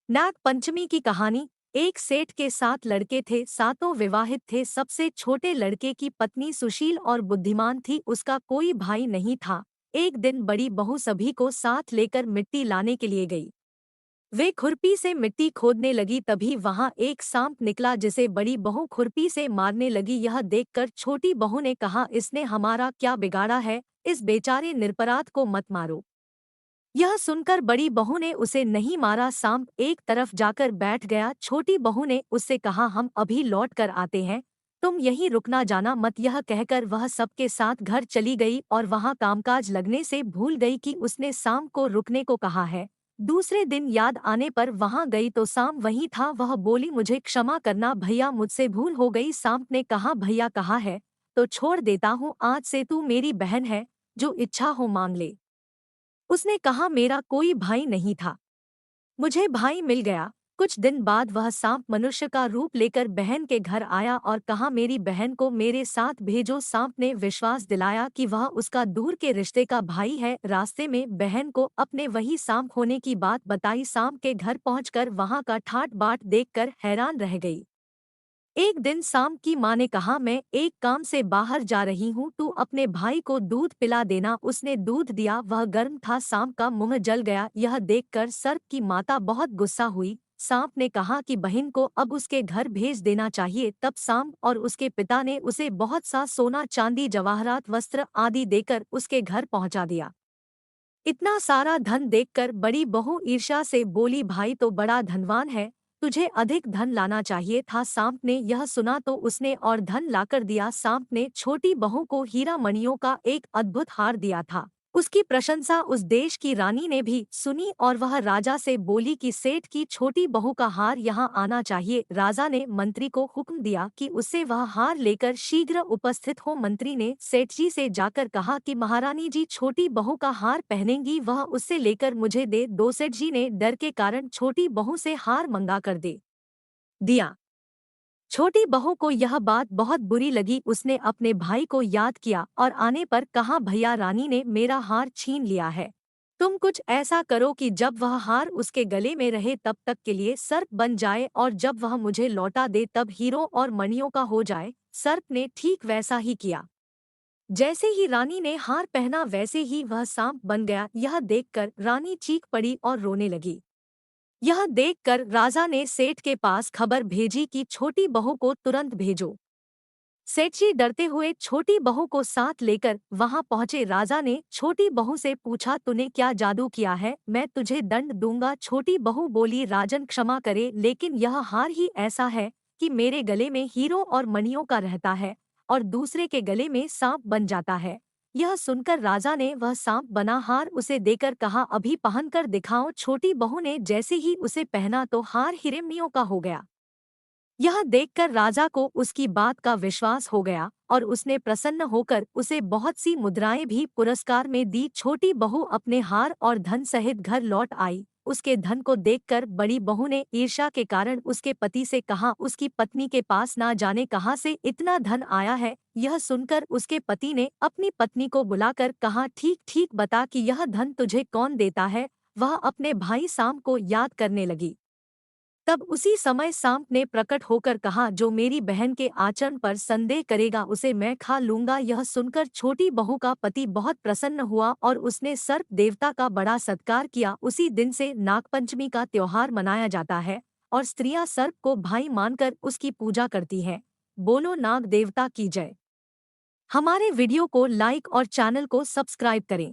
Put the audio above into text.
नाग पंचमी की कहानी। एक सेठ के 7 लड़के थे, सातों विवाहित थे। सबसे छोटे लड़के की पत्नी सुशील और बुद्धिमान थी, उसका कोई भाई नहीं था। एक दिन बड़ी बहू सभी को साथ लेकर मिट्टी लाने के लिए गई। वे खुरपी से मिट्टी खोदने लगी, तभी वहां एक सांप निकला जिसे बड़ी बहू खुरपी से मारने लगी। यह देखकर छोटी बहू ने कहा, इसने हमारा क्या बिगाड़ा है, इस बेचारे निरपराध को मत मारो। यह सुनकर बड़ी बहू ने उसे नहीं मारा। सांप एक तरफ जाकर बैठ गया। छोटी बहू ने उससे कहा, हम अभी लौट कर आते हैं, तुम यहीं रुकना, जाना मत। यह कहकर वह सबके साथ घर चली गई और वहां कामकाज लगने से भूल गई कि उसने सांप को रुकने को कहा है। दूसरे दिन याद आने पर वहां गई तो सांप वहीं था। वह बोली, मुझे क्षमा करना भैया, मुझसे भूल हो गई। सांप ने कहा, भैया कहा है तो छोड़ देता हूँ, आज से तू मेरी बहन है, जो इच्छा हो मांग ले। उसने कहा, मेरा कोई भाई नहीं था, मुझे भाई मिल गया। कुछ दिन बाद वह सांप मनुष्य का रूप लेकर बहन के घर आया और कहा, मेरी बहन को मेरे साथ भेजो। सांप ने विश्वास दिलाया कि वह उसका दूर के रिश्ते का भाई है। रास्ते में बहन को अपने वही सांप होने की बात बताई। सांप के घर पहुंचकर वहां का ठाट बाट देखकर हैरान रह गई। एक दिन सांप की माँ ने कहा, मैं एक काम से बाहर जा रही हूँ, तू अपने भाई को दूध पिला देना। उसने दूध दिया, वह गर्म था, सांप का मुंह जल गया। यह देखकर सर्प की माता बहुत गुस्सा हुई। सांप ने कहा कि बहन को अब उसके घर भेज देना चाहिए। तब सांप और उसके पिता ने उसे बहुत सा सोना चांदी जवाहरात वस्त्र आदि देकर उसके घर पहुंचा दिया। इतना सारा धन देखकर बड़ी बहू ईर्ष्या से बोली, भाई तो बड़ा धनवान है, तुझे अधिक धन लाना चाहिए था। सांप ने यह सुना तो उसने और धन लाकर दिया। सांप ने छोटी बहू को हीरा मणियों का एक अद्भुत हार दिया था। उसकी प्रशंसा उस देश की रानी ने भी सुनी और वह राजा से बोली कि सेठ की छोटी बहू का हार यहाँ आना चाहिए। राजा ने मंत्री को हुक्म दिया कि उससे वह हार लेकर शीघ्र उपस्थित हो। मंत्री ने सेठ जी से जाकर कहा कि महारानी जी छोटी बहू का हार पहनेंगी, वह उससे लेकर मुझे दे दो। सेठ जी ने डर के कारण छोटी बहू से हार मंगा कर दे दिया। छोटी बहू को यह बात बहुत बुरी लगी। उसने अपने भाई को याद किया और आने पर कहा, भैया रानी ने मेरा हार छीन लिया है, तुम कुछ ऐसा करो कि जब वह हार उसके गले में रहे तब तक के लिए सर्प बन जाए, और जब वह मुझे लौटा दे तब हीरों और मणियों का हो जाए। सर्प ने ठीक वैसा ही किया। जैसे ही रानी ने हार पहना वैसे ही वह सांप बन गया। यह देखकर रानी चीख पड़ी और रोने लगी। यह देखकर राजा ने सेठ के पास खबर भेजी कि छोटी बहू को तुरंत भेजो। सेठ जी डरते हुए छोटी बहू को साथ लेकर वहां पहुंचे। राजा ने छोटी बहू से पूछा, तूने क्या जादू किया है, मैं तुझे दंड दूंगा। छोटी बहू बोली, राजन क्षमा करे, लेकिन यह हार ही ऐसा है कि मेरे गले में हीरों और मणियों का रहता है और दूसरे के गले में सांप बन जाता है। यह सुनकर राजा ने वह सांप बना हार उसे देकर कहा, अभी पहनकर दिखाओ। छोटी बहू ने जैसे ही उसे पहना तो हार हिरण्यों का हो गया। यह देखकर राजा को उसकी बात का विश्वास हो गया और उसने प्रसन्न होकर उसे बहुत सी मुद्राएं भी पुरस्कार में दी। छोटी बहू अपने हार और धन सहित घर लौट आई। उसके धन को देखकर बड़ी बहू ने ईर्ष्या के कारण उसके पति से कहा, उसकी पत्नी के पास ना जाने कहाँ से इतना धन आया है। यह सुनकर उसके पति ने अपनी पत्नी को बुलाकर कहा, ठीक ठीक बता कि यह धन तुझे कौन देता है। वह अपने भाई सांप को याद करने लगी। तब उसी समय सांप ने प्रकट होकर कहा, जो मेरी बहन के आचरण पर संदेह करेगा उसे मैं खा लूंगा। यह सुनकर छोटी बहू का पति बहुत प्रसन्न हुआ और उसने सर्प देवता का बड़ा सत्कार किया। उसी दिन से नागपंचमी का त्योहार मनाया जाता है और स्त्रियां सर्प को भाई मानकर उसकी पूजा करती हैं। बोलो नाग देवता की जय। हमारे वीडियो को लाइक और चैनल को सब्सक्राइब करें।